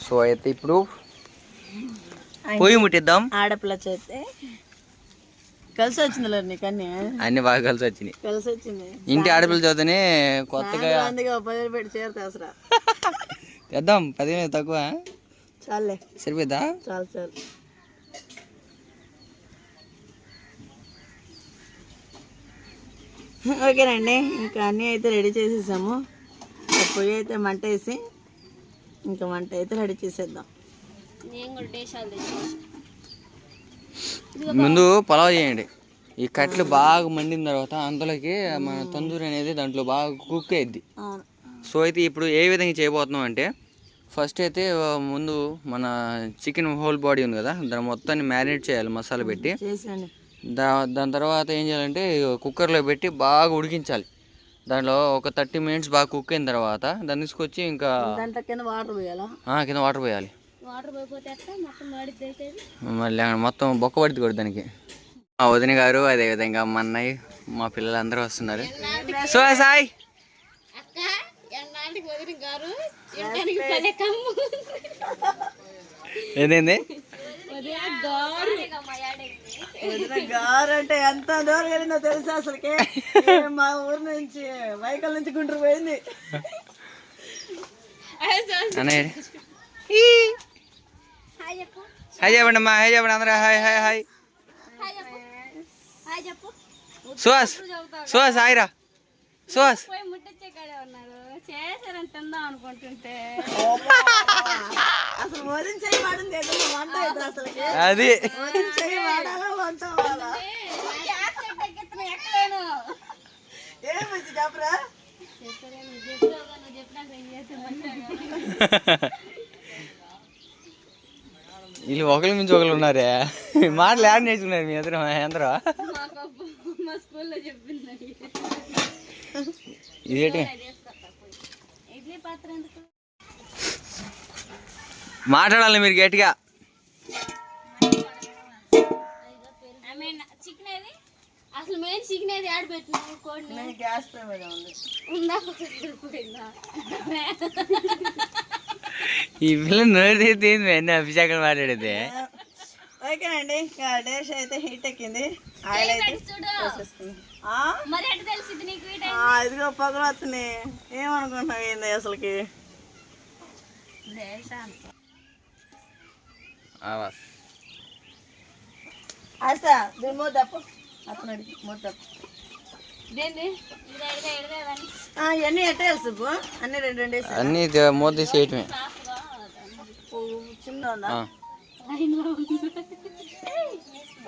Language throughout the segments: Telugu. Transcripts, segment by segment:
సో అయితే ఇప్పుడు పొయ్యి ముట్టిద్దాం. ఆడపిల్ల చేస్తే కలిసి వచ్చింది నీకు అన్ని బాగా కలిసి వచ్చింది. ఇంటి ఆడపిల్ల చదివితేనే కొత్తగా 10 పెట్టి చేరుతా అసలు తెద్దాం. 10 తక్కువ చాలే సరిపోద్దా? చాలు ఓకేనండి. ఇంకా అన్నీ అయితే రెడీ చేసేసాము. పొయ్యి అయితే మంట వేసి ఇంకా వంట అయితే రెడీ చేసేద్దాం. ముందు పలావ్ చేయండి. ఈ కట్లు బాగా మండిన తర్వాత అందులోకి మన తందూరి అనేది దాంట్లో బాగా కుక్ అయ్యిద్ది. సో అయితే ఇప్పుడు ఏ విధంగా చేయబోతున్నాం అంటే, ఫస్ట్ అయితే ముందు మన చికెన్ హోల్ బాడీ ఉంది కదా, దాన్ని మొత్తాన్ని మ్యారినేట్ చేయాలి మసాలా పెట్టి. దాని తర్వాత ఏం చేయాలంటే కుక్కర్లో పెట్టి బాగా ఉడికించాలి. దాంట్లో ఒక 30 minutes బాగా కుక్ అయిన తర్వాత దాన్ని తీసుకొచ్చి ఇంకా కింద వాటర్ పోయాలి. మళ్ళీ మొత్తం బొక్క పడుతుంది కూడా దానికి. మా వదిన గారు, అదేవిధంగా మా అన్నయ్య, మా పిల్లలందరూ వస్తున్నారు. సో సాయ్ ఏంటండి గారు అంటే ఎంత దూరం వెళ్ళిందో తెలుసా అసలుకి. మా ఊరు నుంచి వైకల్ నుంచి గుంటూరు పోయింది. హాయ్ చెప్పండి అమ్మా, హాయ్ చెప్పండి అందరూ. Hi hi hi. Suhas hi రా. సుహాస్ అది వీళ్ళు ఒకరి మించి ఒకరు ఉన్నారే. మాటలు యాడ్ నేర్చుకున్నారు మీ అందరూ. ఇదేంటి మాట్లాడాలి మీరు గట్టిగా. అసలు మెయిన్ చికెన్ ఏది యాడ్ పెట్టినా గ్యాస్ పై మీద ఉంది. ఈ పిల్ల నోరు తీయింది అభిషేకం మాట్లాడేది. ఓకేనండి, ఇంకా డిష్ అయితే హీట్ ఎక్కింది. ఆయిల్ అయితే ఇదిగో పొగలు వస్తున్నాయి. ఏమనుకుంటున్నావు ఏంది అసలుకి? ఆశా దీని మూతప్పు అతను మూతప్పు. ఇవన్నీ ఎట్టే సుబ్బు? అన్ని రెండు అన్ని మూత తీసేయటమే. చిన్న ఉందా?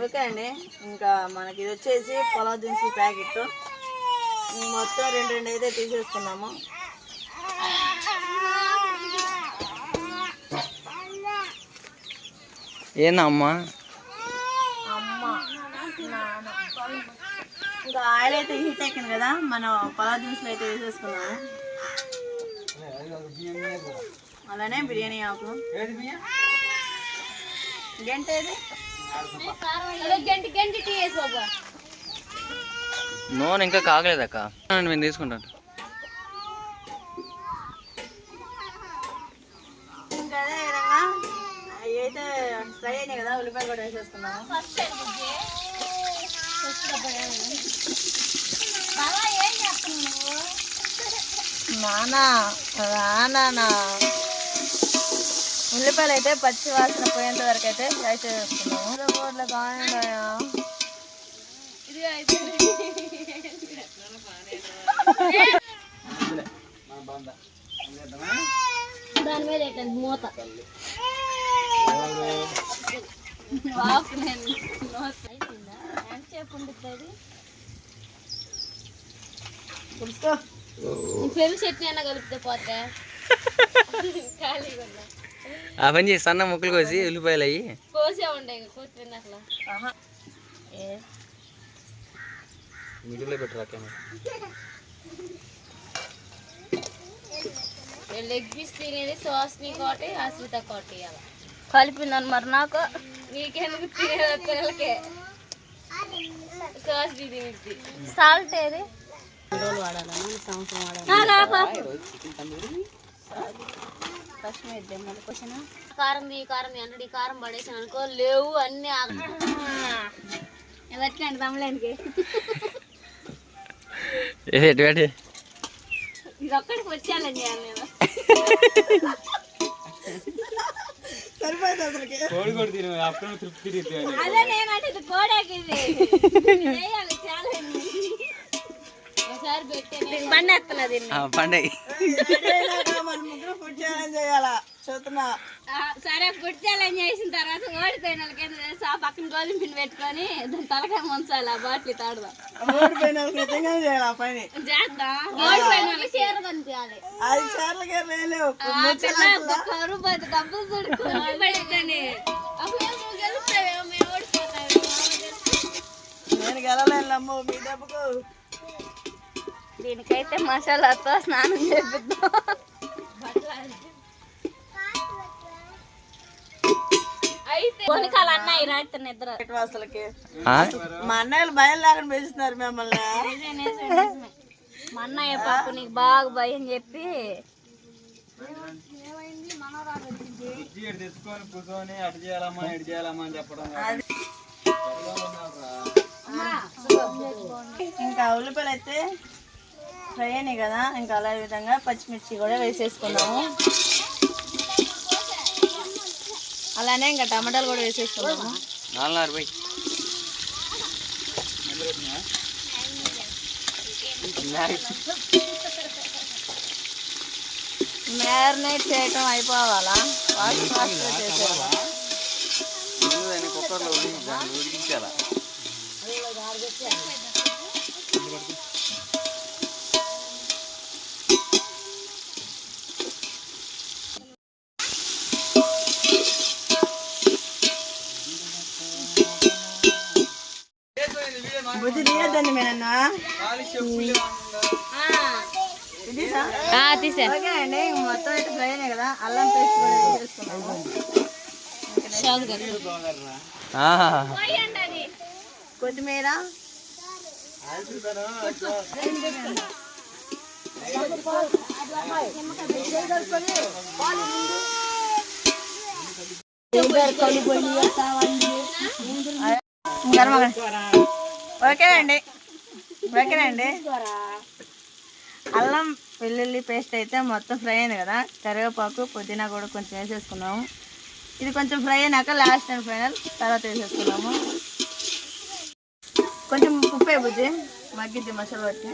ఓకే అండి, ఇంకా మనకి ఇది వచ్చేసి పొలావ్ దినుసులు ప్యాకెట్ మొత్తం రెండు అయితే తీసేసుకున్నాము. ఏందమ్మా ఇంకా ఆయిల్ అయితే హీట్ ఎక్కింది కదా, మనం పొలావ్ దినుసులు అయితే వేసేసుకున్నాము. అలానే బిర్యానీ ఆకు నూనె ఇంకా కాగలేదక్క, మేము తీసుకుంటాను. ఇంకా అదే విధంగా అవి అయితే ఫ్రై అయినాయి కదా, ఉల్లిపాయలు కూడా వేసేసుకున్నాము. నానా ఉల్లిపాయలు అయితే పచ్చి వాసన పోయేంత వరకు అయితే ఫ్రై చేసుకున్నాము. దాని మీద మూత పెరుగు చట్నీ అన్న కలిపితే పోతే ఖాళీగా ఆ పని చేసి సన్న ముక్కలు కోసి ఉల్లిపాయలు అయ్యి కోసే ఉండే కోసి అసలు మిడిల్లో పెట్టరా. లెగ్ పీస్ తినేది సాస్ని కోటి ఆశ్రిత కోటి కలిపిందని మరి నాకు నీకెందుకు తినేది పిల్లలకే సాస్ తినిద్ది. సాల్ట్ ఏది వాడాలని సంవత్సరం వాడాలి. కష్టమైద్దే మన క్వశ్చన్. కారం అంటే ఈ కారం పడేసాను అనుకో, లేవు అన్ని పెట్టండి తమ్ములేనికి. ఇది ఒక్కడికి వచ్చేయాలని చేయాలి నేను. అదే నేనంటే ఇది కోడాకి ఇది చేయాలి ఛాలెంజ్. ఒకసారి పెట్టే పండేస్తున్నా దీన్ని. సరే ఫుడ్ ఛాలెంజ్ చేసిన తర్వాత ఓడిపోయిన వాళ్ళకి ఏంటో తెలుసా, పక్కన గోధుమ పిండి పెట్టుకొని దాని తలకాయ ముంచాలి, ఆ బాటిల్ తాడదాం. చేద్దాం. ఓడిపోయిన వాళ్ళకి చీర కొనిపించాలి. రూపాయలు డబ్బులు చూడుకోని అప్పుడు నువ్వు గెలుస్తావేమో, మేము ఓడిపోతావేమో. నేను గెలలేమ్మో మీ డబ్బుకు. దీనికైతే మసాలాతో స్నానం చేపిద్దాం. కొనికాల అన్నయ్య రాత్రి నిద్ర అసలుకి మా అన్నయ్యలు భయం లేకుండా పెంచుతున్నారు మిమ్మల్ని. మా అన్నయ్య పాప నీకు బాగా భయం చెప్పి ఇంకా ఉల్లిపాయలు అయితే ఫ్రై అయినాయి కదా, ఇంకా అలా విధంగా పచ్చిమిర్చి కూడా వేసేసుకున్నాము. అలానే ఇంకా టమాటాలు కూడా వేసేసుకున్నాము. మ్యారినేట్ చేయటం అయిపోవాలా, ఫాస్ట్ ఫాస్ట్గా చేసేవాళ్ళ. బుద్ధి తీయద్దండి మేనన్నా. ఓకే అండి, మొత్తం అయితే ఫ్రై అయినాయి కదా, అల్లం పేస్ట్ కూడా వేసేసుకున్నాము. కొత్తిమీర, ఓకేనండి. అల్లం వెల్లుల్లి పేస్ట్ అయితే మొత్తం ఫ్రై అయింది కదా, కరివేపాకు పుదీనా కూడా కొంచెం వేసేసుకున్నాము. ఇది కొంచెం ఫ్రై అయినాక లాస్ట్ అండ్ ఫైనల్ తర్వాత వేసేసుకున్నాము. కొంచెం ఉప్పు బుజ్జి మగ్గిద్ది మసాలా పట్టి.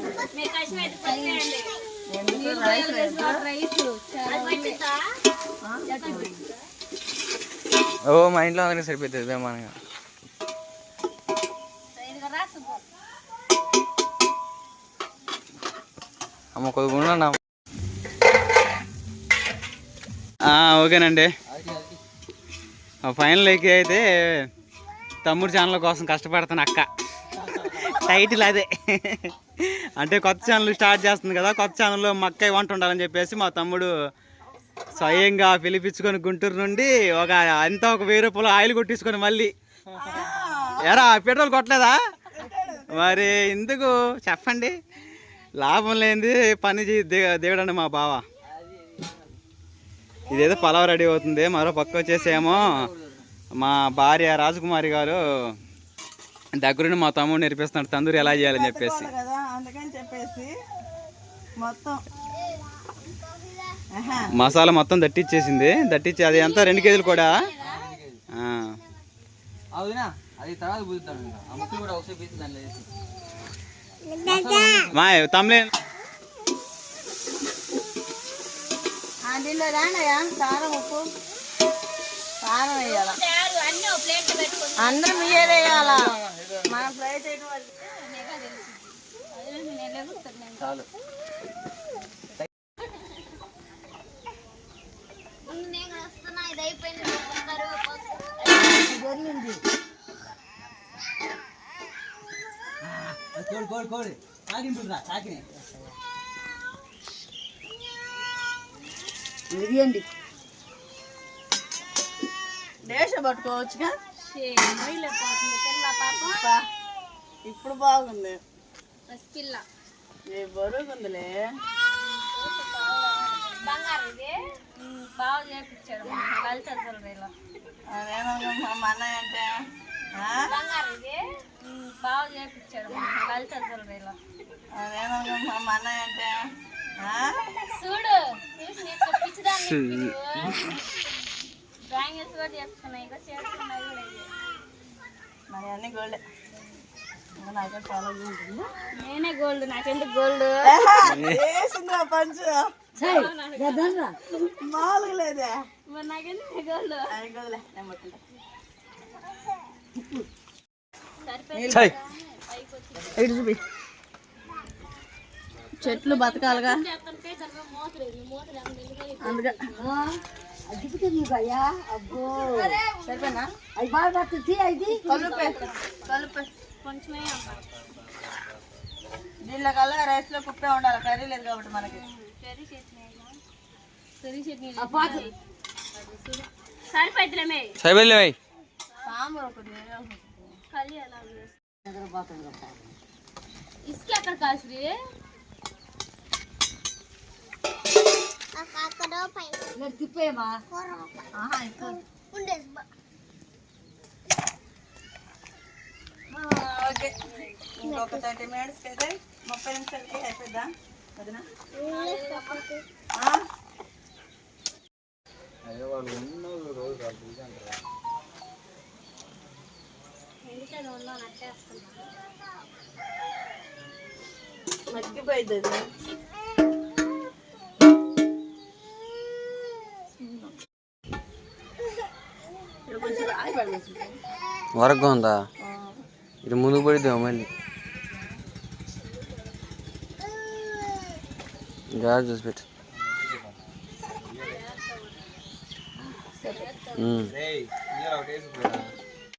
ఓ మా ఇంట్లో అందరికి సరిపోతుంది బేమానగా. అమ్మ కొద్దిగా. ఓకేనండి, ఫైనల్కి అయితే తమ్ముడు ఛానల్ కోసం కష్టపడుతున్న అక్క. టైటిల్ అదే, అంటే కొత్త ఛానల్ స్టార్ట్ చేస్తుంది కదా, కొత్త ఛానల్లో మా అక్కయ్య వంట ఉండాలని చెప్పేసి మా తమ్ముడు స్వయంగా పిలిపించుకొని గుంటూరు నుండి ఒక 1000 రూపాయలు ఆయిల్ కొట్టించుకొని మళ్ళీ ఎరా పెట్రోల్ కొట్టలేదా మరి ఎందుకు చెప్పండి, లాభం లేనిది పని దిగడండి మా బావ. ఇదేదో పలావ్ రెడీ అవుతుంది, మరో పక్క వచ్చేసేమో మా భార్య రాజకుమారి గారు దగ్గరుండి మా తమ్ముడు నేర్పిస్తున్నాడు తందూరి ఎలా చేయాలని చెప్పేసి. మసాలా మొత్తం దట్టిచ్చేసింది, దట్టించి అది ఎంత 2 కేజీలు కూడా. మా తమ్ముడే దీనిలో రానయ్యా కారం ఉప్పు కారం వేయాల, అందరం ఇయ్యేది వేయాలా. మనం ఫ్రై చేయడం చాలు. డేష పట్టుకోవచ్చుగా, ఇప్పుడు బాగుంది. బరువుందిలే. బాగా చేపించాడు లలిత జ్యువెలరీలో. అదేమో మా అన్నయ్య అంటే బంగారు ఇది బాగా చేపించాడు లలిత జ్యువెలరీలో. అదేమో మా అన్నయ్య అంటే చూడు చూసి నీకు పిచ్చిదాన్ని బ్యాంగిల్స్ కూడా చేస్తున్నాయి ఇక చేస్తున్నాయి కూడా ఇవి. మరి అన్ని గోల్డ్ నాకే చాలా ఉంటుంది. నేనే గోల్డ్ నాకెందుకు గోల్డ్ వేసిందా పంచు మామూలుగా లేదే మరి నాకెందుకు గోల్డ్ అది గోల్డ్ నేను పట్టుకుంటా. ఇటు చూపి చెట్లు బతకాలిగా అందుకే సరిపోయినా కలుపు కొంచెమే దీనిలో కల్లా రైస్లో కుప్పే ఉండాలి, కర్రీ లేదు కాబట్టి మనకి. సరిపోయిద్దిలేమే సైబెల్లి సాంబార్ ఒకటి ఇసుక ఎక్కడ కాల్సి తిప్పేమా ఓకే ఇంకొక 30 మినిట్స్కి అయితే 30 నిమిషాలకి అయిపోద్దా వదినా? మగ్గిపోయింది అది. కొంచెం రాయి పడవచ్చు. వరగ్గా ఉందా? ఇది ముందుకు పడిద్దాం మళ్ళీ. జాగ్రత్త చూసి పెట్టు.